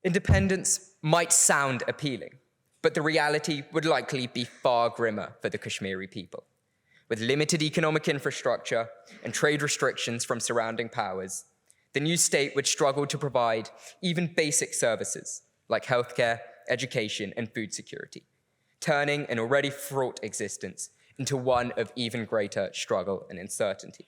Independence might sound appealing, but the reality would likely be far grimmer for the Kashmiri people. With limited economic infrastructure and trade restrictions from surrounding powers, the new state would struggle to provide even basic services like healthcare, education, and food security, turning an already fraught existence into one of even greater struggle and uncertainty.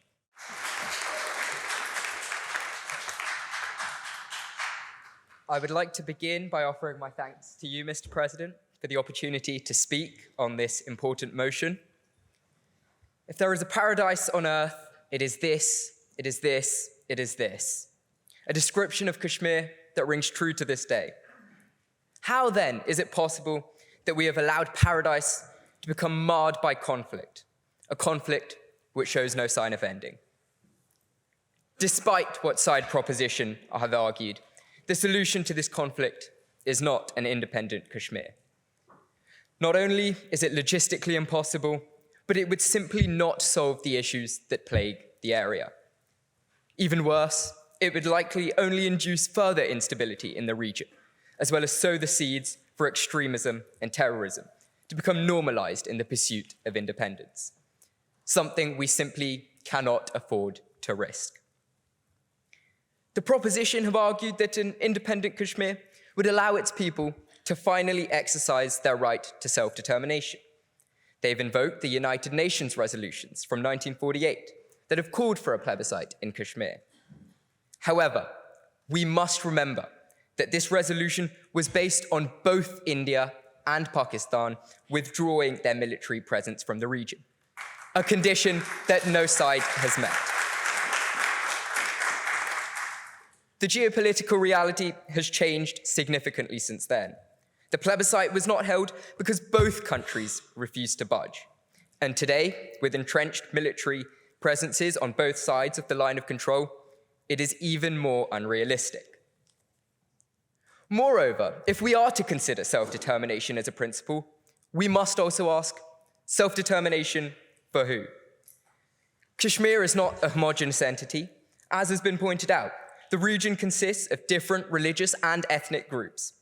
I would like to begin by offering my thanks to you, Mr. President, for the opportunity to speak on this important motion. If there is a paradise on earth, it is this, it is this, it is this. A description of Kashmir that rings true to this day. How then is it possible that we have allowed paradise to become marred by conflict, a conflict which shows no sign of ending? Despite what side proposition I have argued, the solution to this conflict is not an independent Kashmir. Not only is it logistically impossible, but it would simply not solve the issues that plague the area. Even worse, it would likely only induce further instability in the region, as well as sow the seeds for extremism and terrorism to become normalized in the pursuit of independence, something we simply cannot afford to risk. The proposition have argued that an independent Kashmir would allow its people to finally exercise their right to self-determination. They've invoked the United Nations resolutions from 1948 that have called for a plebiscite in Kashmir. However, we must remember that this resolution was based on both India and Pakistan withdrawing their military presence from the region, a condition that no side has met. The geopolitical reality has changed significantly since then. The plebiscite was not held because both countries refused to budge. And today, with entrenched military presences on both sides of the line of control, it is even more unrealistic. Moreover, if we are to consider self-determination as a principle, we must also ask, self-determination for who? Kashmir is not a homogeneous entity. As has been pointed out, the region consists of different religious and ethnic groups,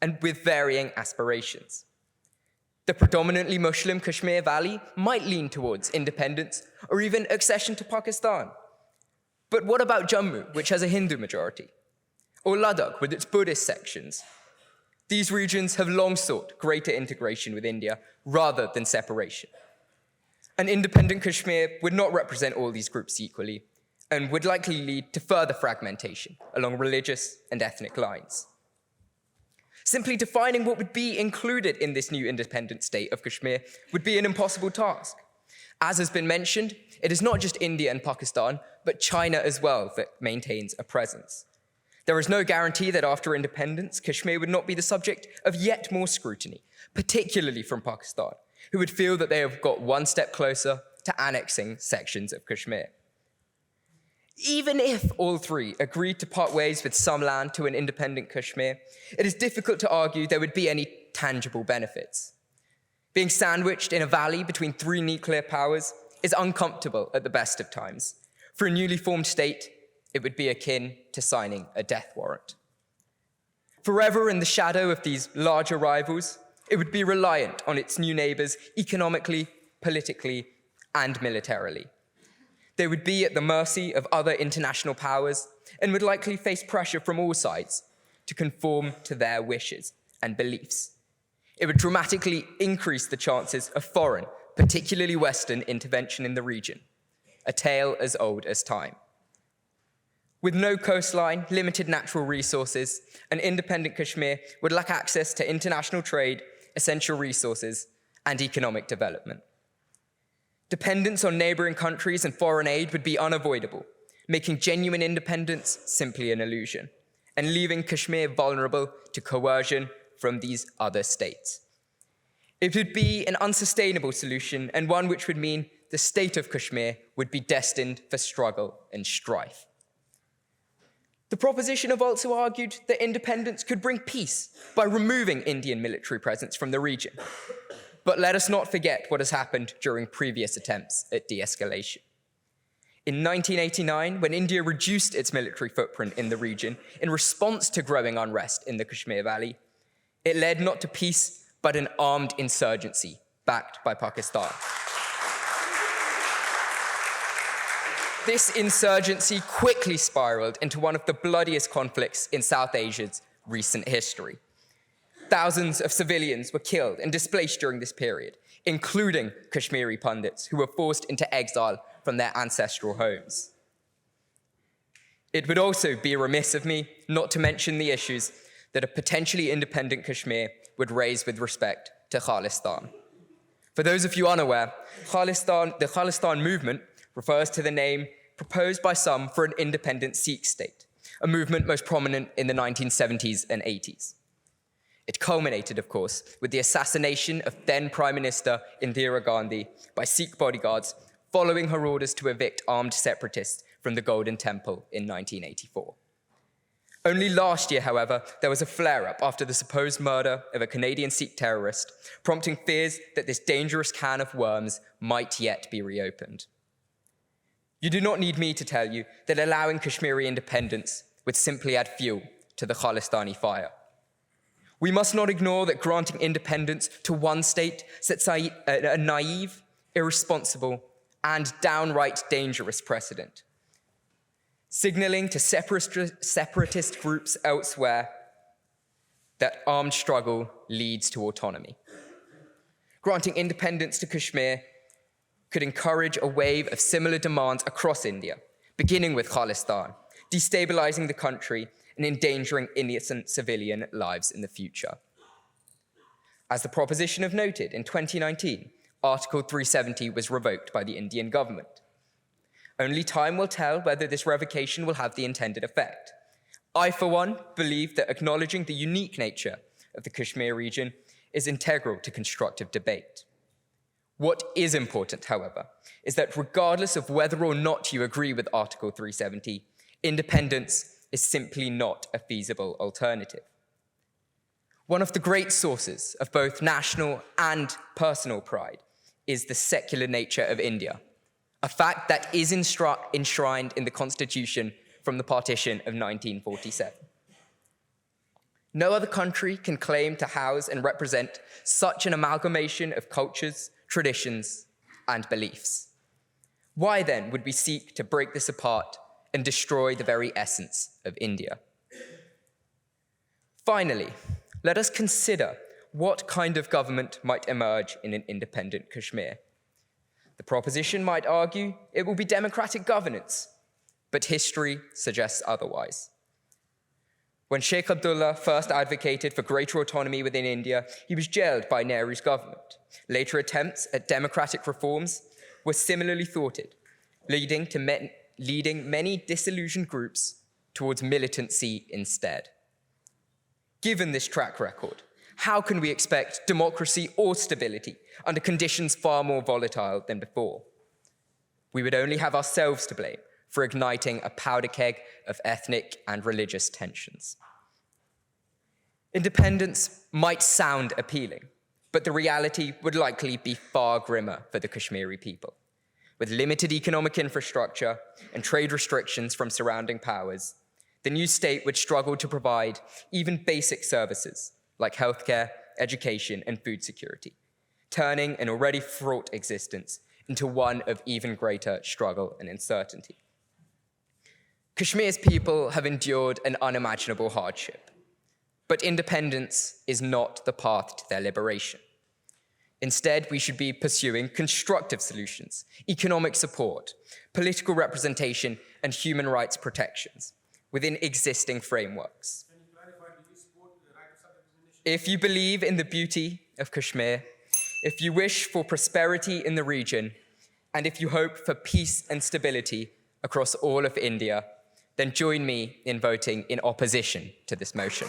and with varying aspirations. The predominantly Muslim Kashmir Valley might lean towards independence or even accession to Pakistan. But what about Jammu, which has a Hindu majority? Or Ladakh, with its Buddhist sections? These regions have long sought greater integration with India rather than separation. An independent Kashmir would not represent all these groups equally and would likely lead to further fragmentation along religious and ethnic lines. Simply defining what would be included in this new independent state of Kashmir would be an impossible task. As has been mentioned, it is not just India and Pakistan, but China as well that maintains a presence. There is no guarantee that after independence, Kashmir would not be the subject of yet more scrutiny, particularly from Pakistan, who would feel that they have got one step closer to annexing sections of Kashmir. Even if all three agreed to part ways with some land to an independent Kashmir, it is difficult to argue there would be any tangible benefits. Being sandwiched in a valley between three nuclear powers is uncomfortable at the best of times. For a newly formed state, it would be akin to signing a death warrant. Forever in the shadow of these larger rivals, it would be reliant on its new neighbors economically, politically, and militarily. They would be at the mercy of other international powers and would likely face pressure from all sides to conform to their wishes and beliefs. It would dramatically increase the chances of foreign, particularly Western, intervention in the region, a tale as old as time. With no coastline, limited natural resources, an independent Kashmir would lack access to international trade, essential resources, and economic development. Dependence on neighboring countries and foreign aid would be unavoidable, making genuine independence simply an illusion, and leaving Kashmir vulnerable to coercion from these other states. It would be an unsustainable solution, and one which would mean the state of Kashmir would be destined for struggle and strife. The proposition have also argued that independence could bring peace by removing Indian military presence from the region. But let us not forget what has happened during previous attempts at de-escalation. In 1989, when India reduced its military footprint in the region in response to growing unrest in the Kashmir Valley, it led not to peace, but an armed insurgency backed by Pakistan. This insurgency quickly spiraled into one of the bloodiest conflicts in South Asia's recent history. Thousands of civilians were killed and displaced during this period, including Kashmiri Pandits who were forced into exile from their ancestral homes. It would also be remiss of me not to mention the issues that a potentially independent Kashmir would raise with respect to Khalistan. For those of you unaware, the Khalistan movement refers to the name proposed by some for an independent Sikh state, a movement most prominent in the 1970s and 80s. It culminated, of course, with the assassination of then Prime Minister Indira Gandhi by Sikh bodyguards following her orders to evict armed separatists from the Golden Temple in 1984. Only last year, however, there was a flare-up after the supposed murder of a Canadian Sikh terrorist, prompting fears that this dangerous can of worms might yet be reopened. You do not need me to tell you that allowing Kashmiri independence would simply add fuel to the Khalistani fire. We must not ignore that granting independence to one state sets a naive, irresponsible, and downright dangerous precedent, signaling to separatist groups elsewhere that armed struggle leads to autonomy. Granting independence to Kashmir could encourage a wave of similar demands across India, beginning with Khalistan, destabilizing the country and endangering innocent civilian lives in the future. As the proposition have noted, in 2019, Article 370 was revoked by the Indian government. Only time will tell whether this revocation will have the intended effect. I, for one, believe that acknowledging the unique nature of the Kashmir region is integral to constructive debate. What is important, however, is that regardless of whether or not you agree with Article 370, independence is simply not a feasible alternative. One of the great sources of both national and personal pride is the secular nature of India, a fact that is enshrined in the Constitution from the partition of 1947. No other country can claim to house and represent such an amalgamation of cultures, traditions, and beliefs. Why then would we seek to break this apart and destroy the very essence of India? Finally, let us consider what kind of government might emerge in an independent Kashmir. The proposition might argue it will be democratic governance, but history suggests otherwise. When Sheikh Abdullah first advocated for greater autonomy within India, he was jailed by Nehru's government. Later attempts at democratic reforms were similarly thwarted, leading many disillusioned groups towards militancy instead. Given this track record, how can we expect democracy or stability under conditions far more volatile than before? We would only have ourselves to blame for igniting a powder keg of ethnic and religious tensions. Independence might sound appealing, but the reality would likely be far grimmer for the Kashmiri people. With limited economic infrastructure and trade restrictions from surrounding powers, the new state would struggle to provide even basic services like healthcare, education, and food security, turning an already fraught existence into one of even greater struggle and uncertainty. Kashmir's people have endured an unimaginable hardship, but independence is not the path to their liberation. Instead, we should be pursuing constructive solutions, economic support, political representation, and human rights protections within existing frameworks. Can you clarify, do you support the right of self-determination? If you believe in the beauty of Kashmir, if you wish for prosperity in the region, and if you hope for peace and stability across all of India, then join me in voting in opposition to this motion.